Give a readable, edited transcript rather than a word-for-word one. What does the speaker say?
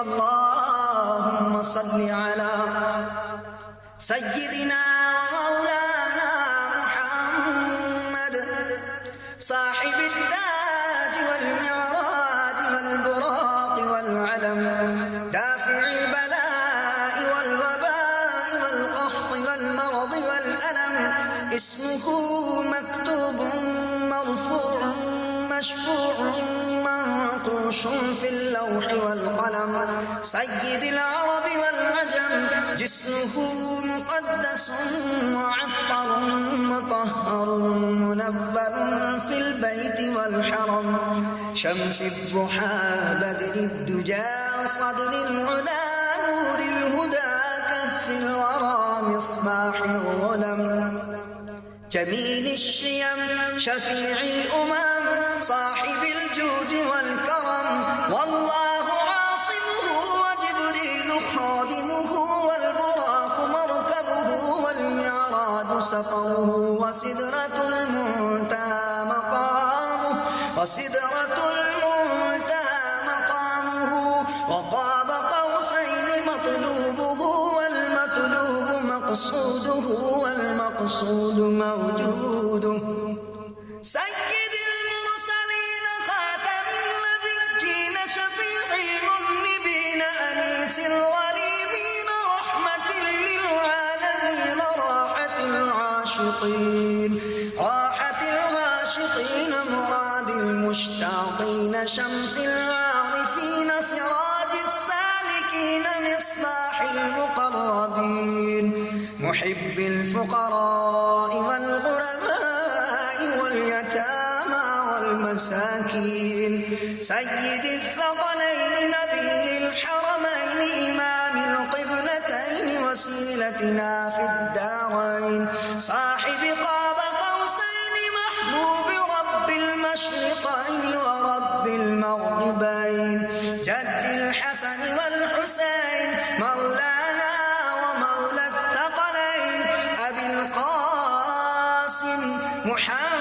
اللهم صل على سيدنا ومولانا محمد صاحب التاج والمعراج والبراق والعلم دافع البلاء والوباء والقحط والمرض والألم اسمه مكتوب مرفوع مشفوع منقوش في اللوح والقلم سيد العرب والعجم جسمه مقدس معطر مطهر منبر في البيت والحرم شمس الضحى بدر الدجى صدر العلا نور الهدى كهف الورى مصباح الظلم جميل الشيم شفيع الأمم صاحب الجود والكرم والله عاصمه وجبريل خادمه والبراق مركبه والمعراج سفره وسدرة المنتهى مقامه وقاب قوسين مطلوبه والمطلوب مقصوده والمقصود موجوده سيد المرسلين خاتم النبيين شفيع المذنبين أنيس الغريبين رحمة للعالمين راحة العاشقين مراد المشتاقين شمس العارفين سراج السالكين مصباح المقربين محب الفقراء والغرباء واليتامى والمساكين سيد الثقلين نبي الحرمين إمام القبلتين وسيلتنا في الدارين صاحب قاب قوسين محبوب رب المشرقين ورب المغربين جد الحسن والحسين مولانا ومولى الثقلين أبي القاسم محمد